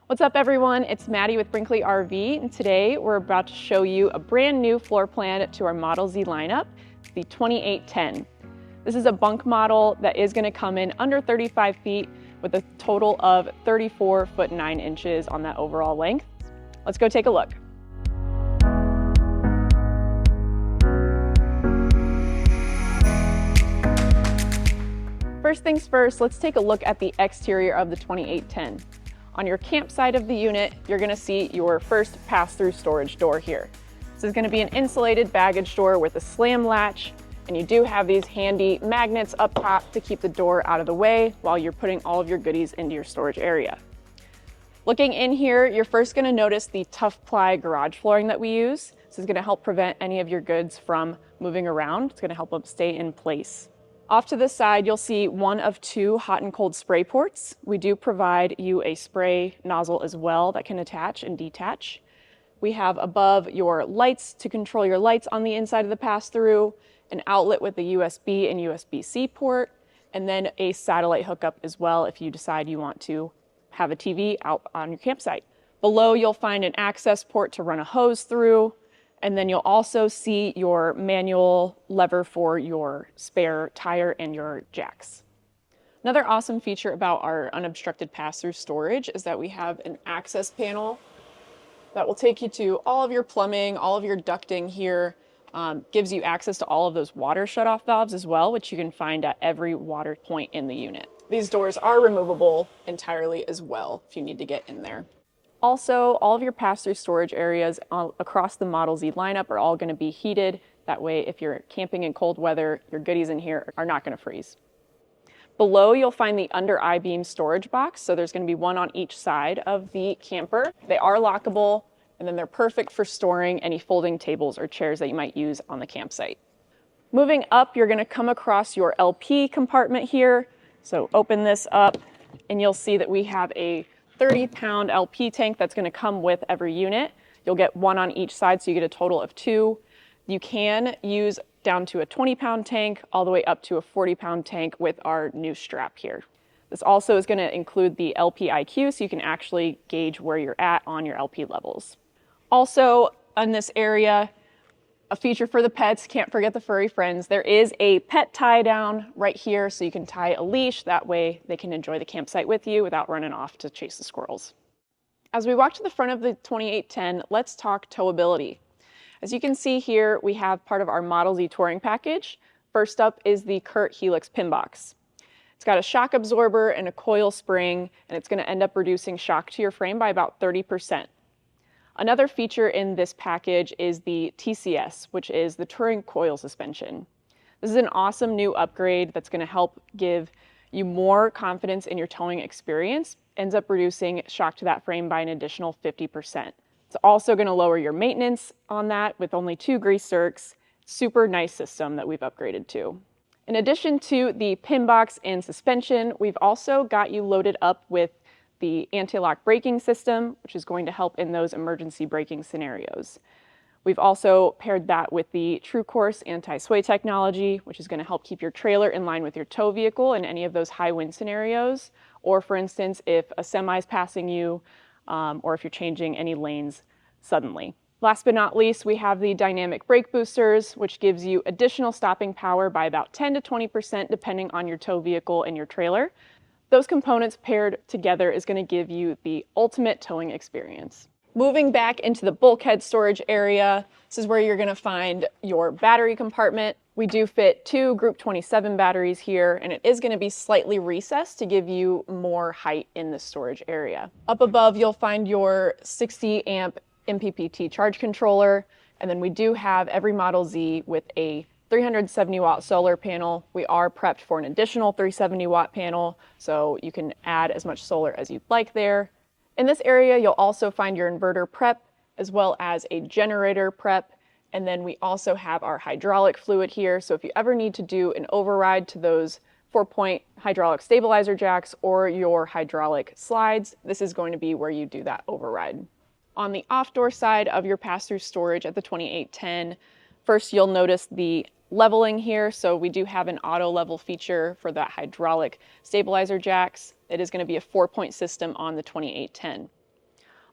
What's up everyone, it's Maddie with Brinkley RV, and today we're about to show you a brand new floor plan to our Model Z lineup, the 2810. This is a bunk model that is going to come in under 35 feet with a total of 34 foot 9 inches on that overall length. Let's go take a look. First things first, let's take a look at the exterior of the 2810. On your campsite of the unit, you're going to see your first pass-through storage door here. This is going to be an insulated baggage door with a slam latch, and you do have these handy magnets up top to keep the door out of the way while you're putting all of your goodies into your storage area. Looking in here, you're first going to notice the tough ply garage flooring that we use. This is going to help prevent any of your goods from moving around. It's going to help them stay in place. Off to the side, you'll see one of two hot and cold spray ports. We do provide you a spray nozzle as well that can attach and detach. We have above your lights to control your lights on the inside of the pass-through, an outlet with a USB and USB-C port, and then a satellite hookup as well if you decide you want to have a TV out on your campsite. Below, you'll find an access port to run a hose through, and then you'll also see your manual lever for your spare tire and your jacks. Another awesome feature about our unobstructed pass-through storage is that we have an access panel that will take you to all of your plumbing, all of your ducting here, gives you access to all of those water shutoff valves as well, which you can find at every water point in the unit. These doors are removable entirely as well if you need to get in there. Also, all of your pass-through storage areas across the Model Z lineup are all going to be heated. That way, if you're camping in cold weather, your goodies in here are not going to freeze. Below, you'll find the under I-beam storage box. So there's going to be one on each side of the camper. They are lockable, and then they're perfect for storing any folding tables or chairs that you might use on the campsite. Moving up, you're going to come across your LP compartment here. So open this up, and you'll see that we have a 30-pound LP tank that's going to come with every unit. You'll get one on each side, so you get a total of two. You can use down to a 20-pound tank all the way up to a 40-pound tank with our new strap here. This also is going to include the LP IQ, so you can actually gauge where you're at on your LP levels. Also, in this area, a feature for the pets, can't forget the furry friends, there is a pet tie down right here, so you can tie a leash. That way they can enjoy the campsite with you without running off to chase the squirrels. As we walk to the front of the 2810, let's talk towability. As you can see here, we have part of our Model Z touring package. First up is the Curt Helix pin box. It's got a shock absorber and a coil spring, and it's going to end up reducing shock to your frame by about 30%. Another feature in this package is the TCS, which is the Touring Coil Suspension. This is an awesome new upgrade that's going to help give you more confidence in your towing experience, ends up reducing shock to that frame by an additional 50%. It's also going to lower your maintenance on that with only 2 grease zerks. Super nice system that we've upgraded to. In addition to the pin box and suspension, we've also got you loaded up with the anti-lock braking system, which is going to help in those emergency braking scenarios. We've also paired that with the True Course anti-sway technology, which is going to help keep your trailer in line with your tow vehicle in any of those high wind scenarios, or for instance, if a semi is passing you, or if you're changing any lanes suddenly. Last but not least, we have the dynamic brake boosters, which gives you additional stopping power by about 10 to 20% depending on your tow vehicle and your trailer. Those components paired together is going to give you the ultimate towing experience. Moving back into the bulkhead storage area, this is where you're going to find your battery compartment. We do fit 2 Group 27 batteries here, and it is going to be slightly recessed to give you more height in the storage area. Up above, you'll find your 60 amp MPPT charge controller, and then we do have every Model Z with a 370 watt solar panel. We are prepped for an additional 370 watt panel, so you can add as much solar as you'd like there. In this area, you'll also find your inverter prep as well as a generator prep. And then we also have our hydraulic fluid here. So if you ever need to do an override to those 4-point hydraulic stabilizer jacks or your hydraulic slides, this is going to be where you do that override. On the off-door side of your pass-through storage at the 2810, first you'll notice the leveling here. So we do have an auto level feature for that hydraulic stabilizer jacks. It is going to be a 4-point system on the 2810.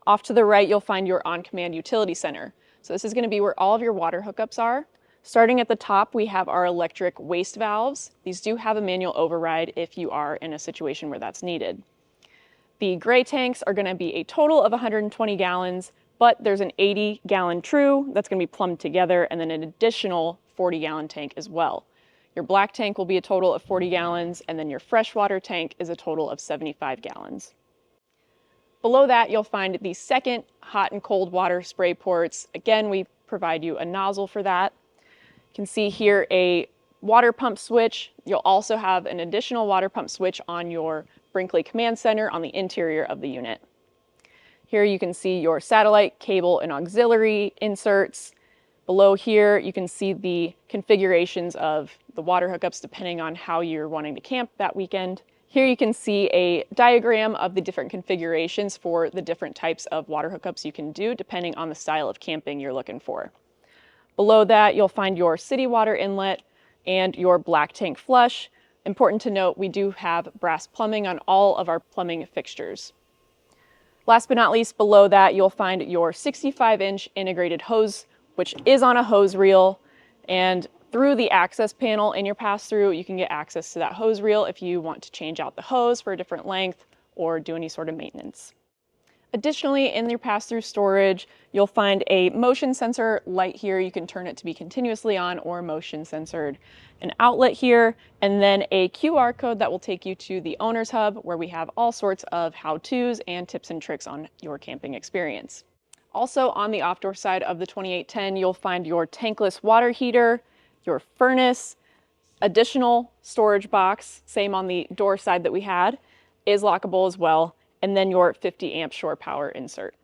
Off to the right, you'll find your on-command utility center. So this is going to be where all of your water hookups are. Starting at the top, we have our electric waste valves. These do have a manual override if you are in a situation where that's needed. The gray tanks are going to be a total of 120 gallons, but there's an 80-gallon true that's going to be plumbed together, and then an additional 40-gallon tank as well. Your black tank will be a total of 40 gallons, and then your freshwater tank is a total of 75 gallons. Below that, you'll find the second hot and cold water spray ports. Again, we provide you a nozzle for that. You can see here a water pump switch. You'll also have an additional water pump switch on your Brinkley command center on the interior of the unit. Here you can see your satellite, cable, and auxiliary inserts. Below here, you can see the configurations of the water hookups depending on how you're wanting to camp that weekend. Here you can see a diagram of the different configurations for the different types of water hookups you can do depending on the style of camping you're looking for. Below that, you'll find your city water inlet and your black tank flush. Important to note, we do have brass plumbing on all of our plumbing fixtures. Last but not least, below that, you'll find your 65-inch integrated hose, which is on a hose reel, and through the access panel in your pass-through, you can get access to that hose reel if you want to change out the hose for a different length or do any sort of maintenance. Additionally, in your pass-through storage, you'll find a motion sensor light here. You can turn it to be continuously on or motion censored. An outlet here, and then a QR code that will take you to the owner's hub where we have all sorts of how-tos and tips and tricks on your camping experience. Also on the off-door side of the 2810, you'll find your tankless water heater, your furnace, additional storage box, same on the door side that we had, is lockable as well, and then your 50 amp shore power insert.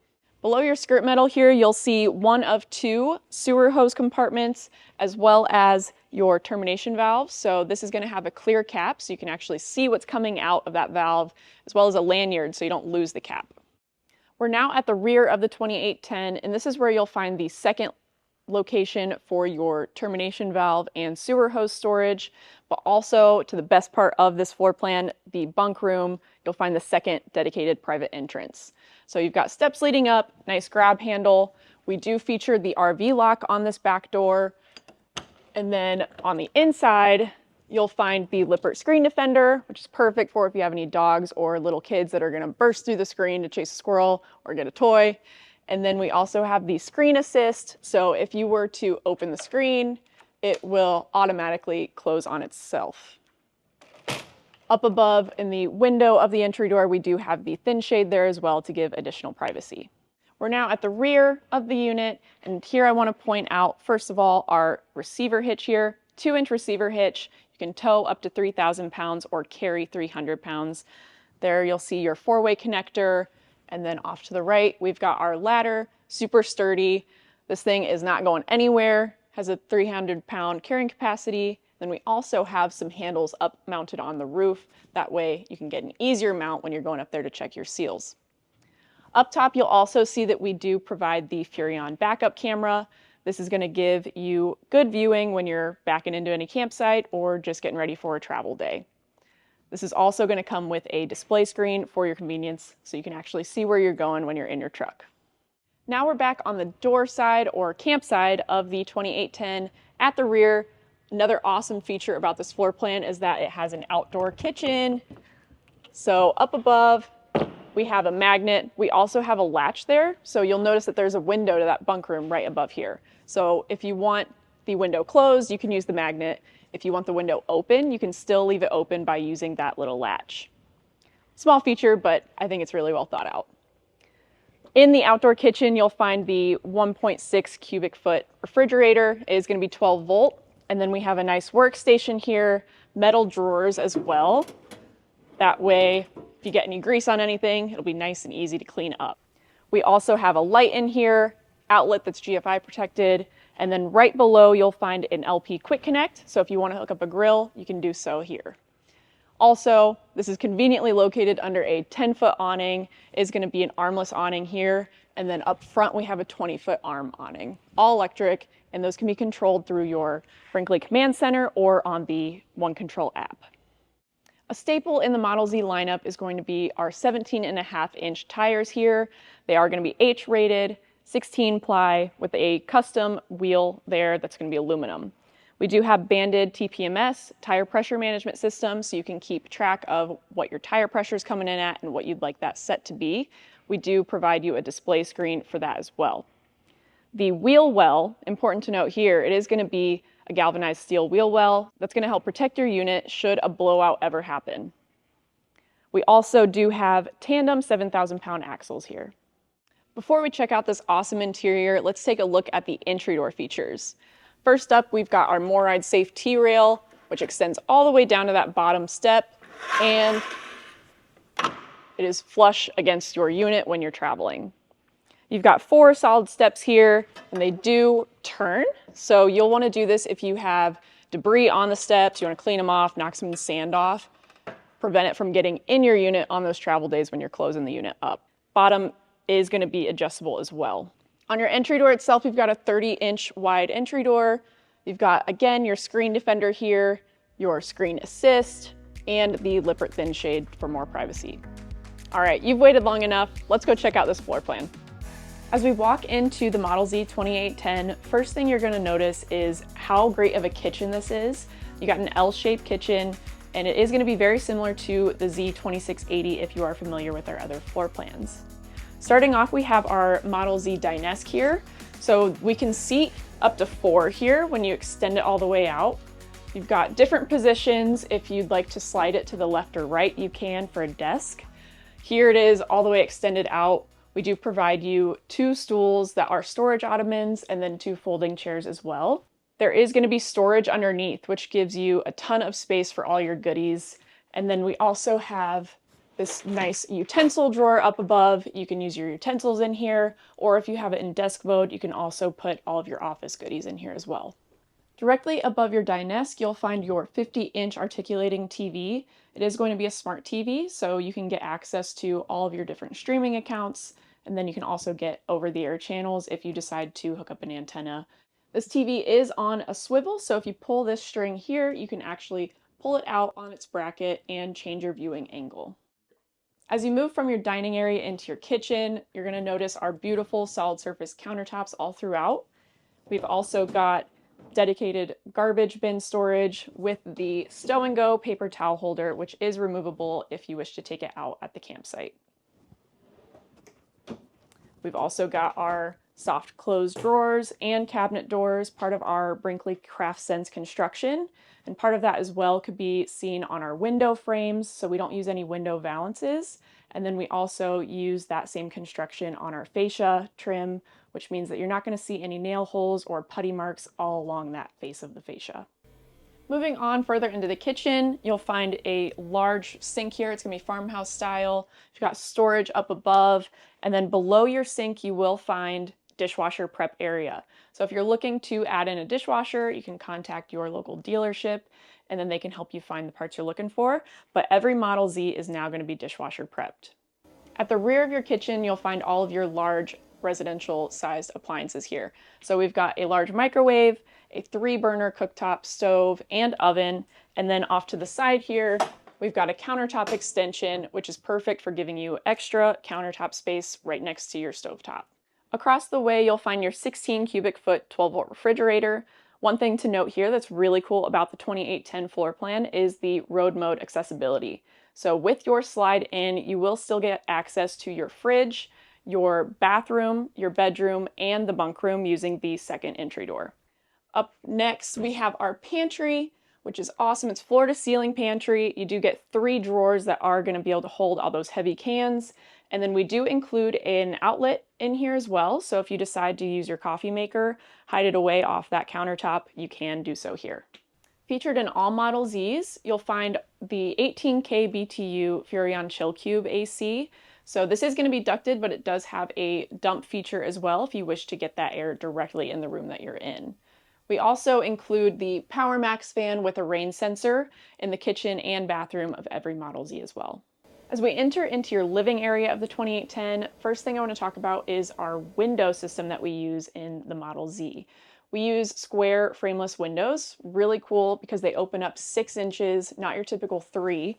Below your skirt metal here, you'll see one of two sewer hose compartments as well as your termination valve. So this is going to have a clear cap so you can actually see what's coming out of that valve, as well as a lanyard so you don't lose the cap. We're now at the rear of the 2810, and this is where you'll find the second location for your termination valve and sewer hose storage, but also to the best part of this floor plan, the bunk room, you'll find the second dedicated private entrance. So you've got steps leading up, nice grab handle. We do feature the RV lock on this back door. And then on the inside, you'll find the Lippert screen defender, which is perfect for if you have any dogs or little kids that are gonna burst through the screen to chase a squirrel or get a toy. And then we also have the screen assist. So if you were to open the screen, it will automatically close on itself. Up above in the window of the entry door, we do have the thin shade there as well to give additional privacy. We're now at the rear of the unit, and here I want to point out, first of all, our receiver hitch here, 2-inch receiver hitch. You can tow up to 3,000 pounds or carry 300 pounds. There you'll see your 4-way connector. And then off to the right, we've got our ladder, super sturdy. This thing is not going anywhere, has a 300-pound carrying capacity. Then we also have some handles up mounted on the roof. That way you can get an easier mount when you're going up there to check your seals. Up top, you'll also see that we do provide the Furrion backup camera. This is gonna give you good viewing when you're backing into any campsite or just getting ready for a travel day. This is also going to come with a display screen for your convenience, so you can actually see where you're going when you're in your truck. Now we're back on the door side or camp side of the 2810 at the rear. Another awesome feature about this floor plan is that it has an outdoor kitchen. So up above, we have a magnet. We also have a latch there, so you'll notice that there's a window to that bunk room right above here. So if you want the window closed, you can use the magnet. If you want the window open, you can still leave it open by using that little latch. Small feature, but I think it's really well thought out. In the outdoor kitchen, you'll find the 1.6 cubic foot refrigerator. It is going to be 12 volt. And then we have a nice workstation here, metal drawers as well. That way, if you get any grease on anything, it'll be nice and easy to clean up. We also have a light in here, outlet that's GFI protected. And then right below, you'll find an LP Quick Connect. So if you want to hook up a grill, you can do so here. Also, this is conveniently located under a 10-foot awning. It's going to be an armless awning here. And then up front, we have a 20-foot arm awning, all electric. And those can be controlled through your Brinkley Command Center or on the One Control app. A staple in the Model Z lineup is going to be our 17.5-inch tires here. They are going to be H-rated, 16 ply with a custom wheel there that's going to be aluminum. We do have banded TPMS, tire pressure management system, so you can keep track of what your tire pressure is coming in at and what you'd like that set to be. We do provide you a display screen for that as well. The wheel well, important to note here, it is going to be a galvanized steel wheel well that's going to help protect your unit should a blowout ever happen. We also do have tandem 7,000-pound axles here. Before we check out this awesome interior, let's take a look at the entry door features. First up, we've got our MORryde Safe T-rail, which extends all the way down to that bottom step, and it is flush against your unit when you're traveling. You've got 4 solid steps here, and they do turn, so you'll want to do this if you have debris on the steps, you want to clean them off, knock some sand off, prevent it from getting in your unit on those travel days when you're closing the unit up. Bottom is going to be adjustable as well. On your entry door itself, you've got a 30-inch wide entry door. You've got, again, your screen defender here, your screen assist, and the Lippert thin shade for more privacy. All right, you've waited long enough. Let's go check out this floor plan. As we walk into the Model Z 2810, first thing you're going to notice is how great of a kitchen this is. You got an L-shaped kitchen, and it is going to be very similar to the Z 2680 if you are familiar with our other floor plans. Starting off, we have our Model Z Dinesk here. So we can seat up to 4 here when you extend it all the way out. You've got different positions. If you'd like to slide it to the left or right, you can for a desk. Here it is all the way extended out. We do provide you 2 stools that are storage ottomans and then 2 folding chairs as well. There is going to be storage underneath, which gives you a ton of space for all your goodies. And then we also have this nice utensil drawer up above. You can use your utensils in here, or if you have it in desk mode, you can also put all of your office goodies in here as well. Directly above your Dinesk, you'll find your 50-inch articulating TV. It is going to be a smart TV, so you can get access to all of your different streaming accounts, and then you can also get over-the-air channels if you decide to hook up an antenna. This TV is on a swivel, so if you pull this string here, you can actually pull it out on its bracket and change your viewing angle. As you move from your dining area into your kitchen, you're going to notice our beautiful solid surface countertops all throughout. We've also got dedicated garbage bin storage with the stow and go paper towel holder, which is removable if you wish to take it out at the campsite. We've also got our soft close drawers and cabinet doors, part of our Brinkley CraftSense construction. And part of that as well could be seen on our window frames, so we don't use any window valances. And then we also use that same construction on our fascia trim, which means that you're not going to see any nail holes or putty marks all along that face of the fascia. Moving on further into the kitchen, you'll find a large sink here. It's going to be farmhouse style. You've got storage up above, and then below your sink you will find dishwasher prep area. So if you're looking to add in a dishwasher, you can contact your local dealership and then they can help you find the parts you're looking for. But every Model Z is now going to be dishwasher prepped. At the rear of your kitchen, you'll find all of your large residential sized appliances here. So we've got a large microwave, a 3-burner cooktop stove and oven, and then off to the side here, we've got a countertop extension, which is perfect for giving you extra countertop space right next to your stovetop. Across the way, you'll find your 16 cubic foot 12-volt refrigerator. One thing to note here that's really cool about the 2810 floor plan is the road mode accessibility. So with your slide in, you will still get access to your fridge, your bathroom, your bedroom, and the bunk room using the second entry door. Up next, we have our pantry, which is awesome. It's floor to ceiling pantry. You do get 3 drawers that are going to be able to hold all those heavy cans. And then we do include an outlet in here as well. So if you decide to use your coffee maker, hide it away off that countertop, you can do so here. Featured in all Model Zs, you'll find the 18K BTU Furrion Chill Cube AC. So this is going to be ducted, but it does have a dump feature as well if you wish to get that air directly in the room that you're in. We also include the Power Max fan with a rain sensor in the kitchen and bathroom of every Model Z as well. As we enter into your living area of the 2810, first thing I want to talk about is our window system that we use in the Model Z. We use square frameless windows, really cool because they open up 6 inches, not your typical 3.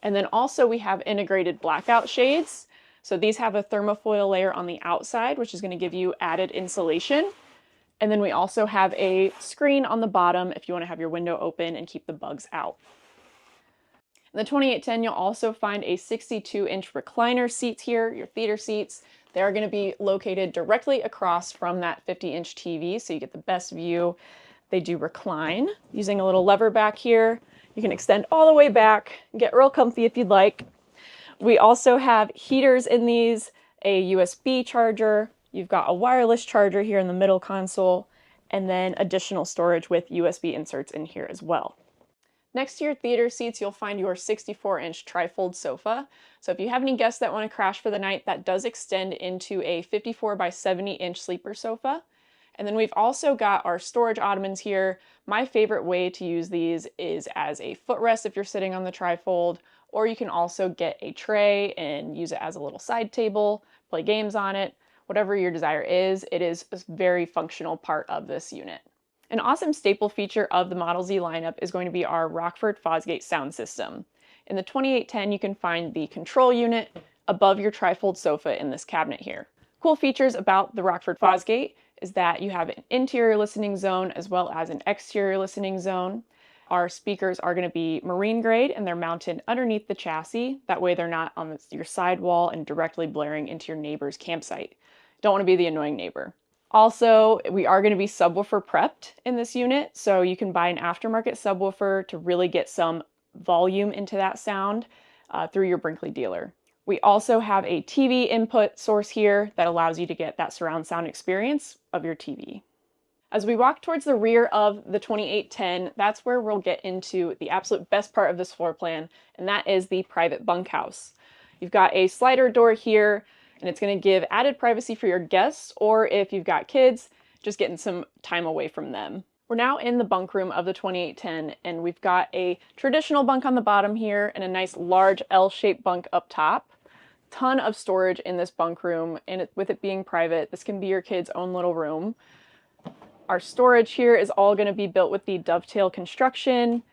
And then also we have integrated blackout shades. So these have a thermofoil layer on the outside, which is going to give you added insulation. And then we also have a screen on the bottom if you want to have your window open and keep the bugs out. In the 2810, you'll also find a 62-inch recliner seats here, your theater seats. They are going to be located directly across from that 50-inch TV, so you get the best view. They do recline using a little lever back here. You can extend all the way back and get real comfy if you'd like. We also have heaters in these, a USB charger. You've got a wireless charger here in the middle console, and then additional storage with USB inserts in here as well. Next to your theater seats, you'll find your 64-inch trifold sofa. So if you have any guests that want to crash for the night, that does extend into a 54 by 70-inch sleeper sofa. And then we've also got our storage ottomans here. My favorite way to use these is as a footrest if you're sitting on the trifold, or you can also get a tray and use it as a little side table, play games on it, whatever your desire is. It is a very functional part of this unit. An awesome staple feature of the Model Z lineup is going to be our Rockford Fosgate sound system. In the 2810, you can find the control unit above your trifold sofa in this cabinet here. Cool features about the Rockford Fosgate is that you have an interior listening zone as well as an exterior listening zone. Our speakers are going to be marine grade and they're mounted underneath the chassis. That way they're not on your sidewall and directly blaring into your neighbor's campsite. Don't want to be the annoying neighbor. Also, we are going to be subwoofer prepped in this unit, so you can buy an aftermarket subwoofer to really get some volume into that sound through your Brinkley dealer. We also have a TV input source here that allows you to get that surround sound experience of your TV. As we walk towards the rear of the 2810, that's where we'll get into the absolute best part of this floor plan, and that is the private bunkhouse. You've got a slider door here, and it's going to give added privacy for your guests, or if you've got kids, just getting some time away from them. We're now in the bunk room of the 2810, and we've got a traditional bunk on the bottom here and a nice large L-shaped bunk up top. Ton of storage in this bunk room, and with it being private, this can be your kid's own little room. Our storage here is all going to be built with the dovetail construction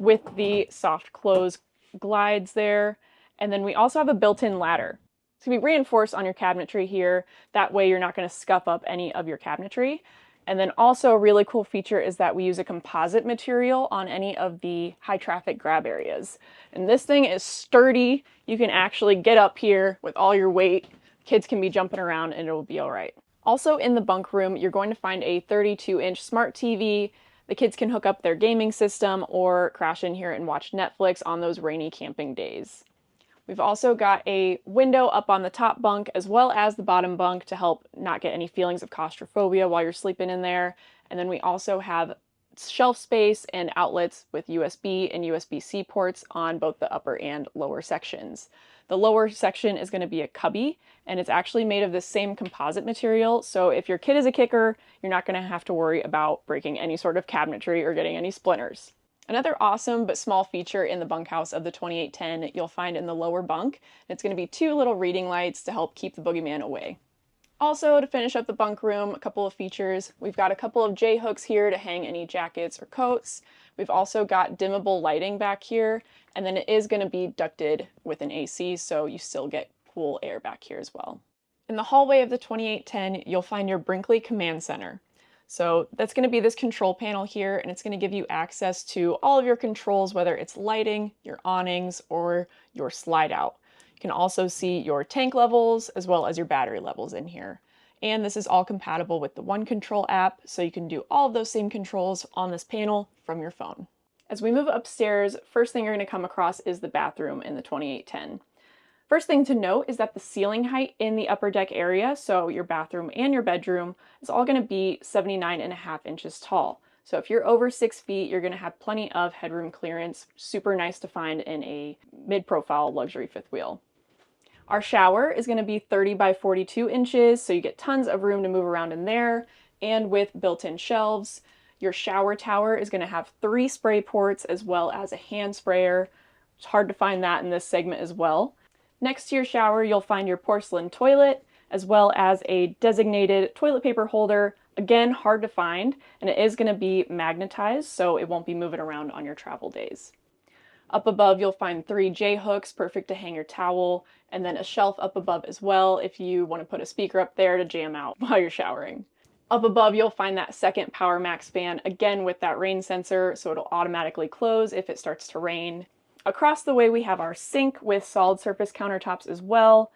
with the soft close glides there, and then we also have a built-in ladder. It's going to be reinforced on your cabinetry here. That way you're not going to scuff up any of your cabinetry. And then also a really cool feature is that we use a composite material on any of the high traffic grab areas. And this thing is sturdy. You can actually get up here with all your weight. Kids can be jumping around and it'll be all right. Also in the bunk room, you're going to find a 32-inch smart TV. The kids can hook up their gaming system or crash in here and watch Netflix on those rainy camping days. We've also got a window up on the top bunk as well as the bottom bunk to help not get any feelings of claustrophobia while you're sleeping in there. And then we also have shelf space and outlets with USB and USB-C ports on both the upper and lower sections. The lower section is going to be a cubby, and it's actually made of the same composite material. So if your kid is a kicker, you're not going to have to worry about breaking any sort of cabinetry or getting any splinters. Another awesome but small feature in the bunkhouse of the 2810 you'll find in the lower bunk. It's going to be two little reading lights to help keep the boogeyman away. Also, to finish up the bunk room, a couple of features. We've got a couple of J-hooks here to hang any jackets or coats. We've also got dimmable lighting back here, and then it is going to be ducted with an AC, so you still get cool air back here as well. In the hallway of the 2810, you'll find your Brinkley Command Center. So that's going to be this control panel here, and it's going to give you access to all of your controls, whether it's lighting, your awnings, or your slide out. You can also see your tank levels as well as your battery levels in here. And this is all compatible with the One Control app, so you can do all of those same controls on this panel from your phone. As we move upstairs, first thing you're going to come across is the bathroom in the 2810. First thing to note is that the ceiling height in the upper deck area, so your bathroom and your bedroom, is all going to be 79.5 inches tall. So if you're over 6 feet, you're going to have plenty of headroom clearance. Super nice to find in a mid-profile luxury fifth wheel. Our shower is going to be 30 by 42 inches, so you get tons of room to move around in there, and with built-in shelves. Your shower tower is going to have 3 spray ports as well as a hand sprayer. It's hard to find that in this segment as well. Next to your shower, you'll find your porcelain toilet, as well as a designated toilet paper holder. Again, hard to find, and it is going to be magnetized, so it won't be moving around on your travel days. Up above, you'll find 3 J-hooks, perfect to hang your towel, and then a shelf up above as well if you want to put a speaker up there to jam out while you're showering. Up above, you'll find that second Power Max fan, again with that rain sensor, so it'll automatically close if it starts to rain. Across the way, we have our sink with solid surface countertops as well,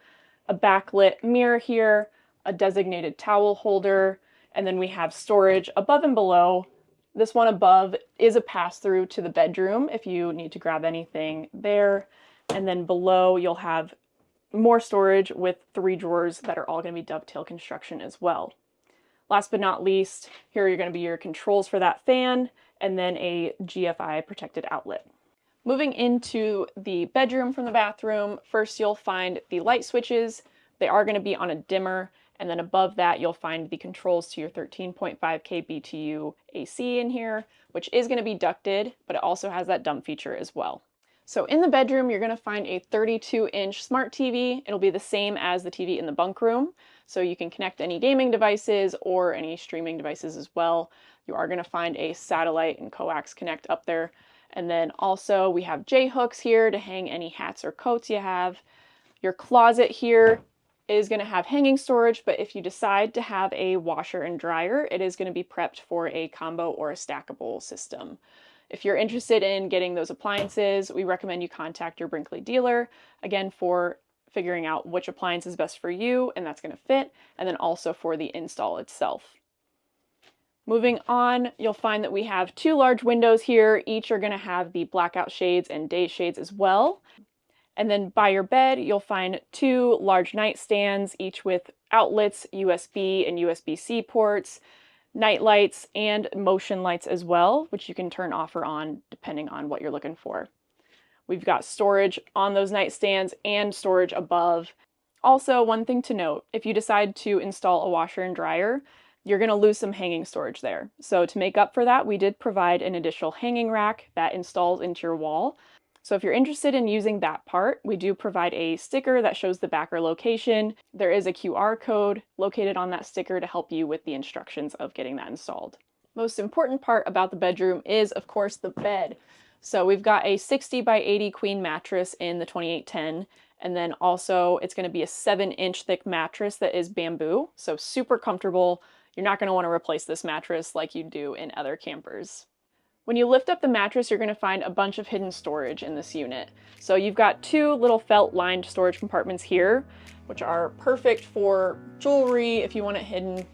a backlit mirror here, a designated towel holder, and then we have storage above and below. This one above is a pass-through to the bedroom if you need to grab anything there. And then below, you'll have more storage with 3 drawers that are all going to be dovetail construction as well. Last but not least, here are going to be your controls for that fan, and then a GFI protected outlet. Moving into the bedroom from the bathroom, first you'll find the light switches. They are going to be on a dimmer, and then above that you'll find the controls to your 13.5K BTU AC in here, which is going to be ducted, but it also has that dump feature as well. So in the bedroom, you're going to find a 32-inch smart TV. It'll be the same as the TV in the bunk room, so you can connect any gaming devices or any streaming devices as well. You are going to find a satellite and coax connect up there. And then also we have J-hooks here to hang any hats or coats you have. Your closet here is going to have hanging storage, but if you decide to have a washer and dryer, it is going to be prepped for a combo or a stackable system. If you're interested in getting those appliances, we recommend you contact your Brinkley dealer, again, for figuring out which appliance is best for you and that's going to fit, and then also for the install itself. Moving on, you'll find that we have 2 large windows here. Each are going to have the blackout shades and day shades as well. And then by your bed, you'll find 2 large nightstands, each with outlets, USB and USB-C ports, night lights, and motion lights as well, which you can turn off or on depending on what you're looking for. We've got storage on those nightstands and storage above. Also, one thing to note, if you decide to install a washer and dryer, you're going to lose some hanging storage there. So to make up for that, we did provide an additional hanging rack that installs into your wall. So if you're interested in using that part, we do provide a sticker that shows the backer location. There is a QR code located on that sticker to help you with the instructions of getting that installed. Most important part about the bedroom is, of course, the bed. So we've got a 60 by 80 queen mattress in the 2810, and then also it's going to be a 7-inch thick mattress that is bamboo, so super comfortable. You're not going to want to replace this mattress like you do in other campers. When you lift up the mattress, you're going to find a bunch of hidden storage in this unit. So you've got 2 little felt-lined storage compartments here, which are perfect for jewelry if you want it hidden,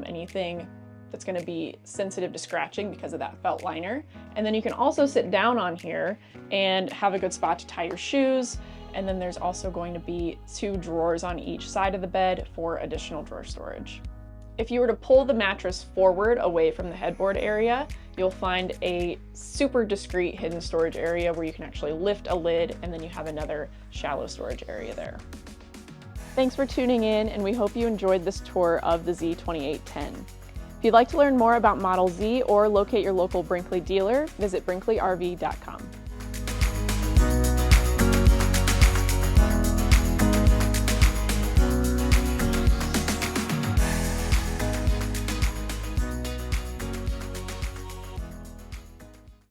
anything that's going to be sensitive to scratching because of that felt liner. And then you can also sit down on here and have a good spot to tie your shoes. And then there's also going to be 2 drawers on each side of the bed for additional drawer storage. If you were to pull the mattress forward away from the headboard area, you'll find a super discreet hidden storage area where you can actually lift a lid, and then you have another shallow storage area there. Thanks for tuning in, and we hope you enjoyed this tour of the Z2810. If you'd like to learn more about Model Z or locate your local Brinkley dealer, visit brinkley.rv.com.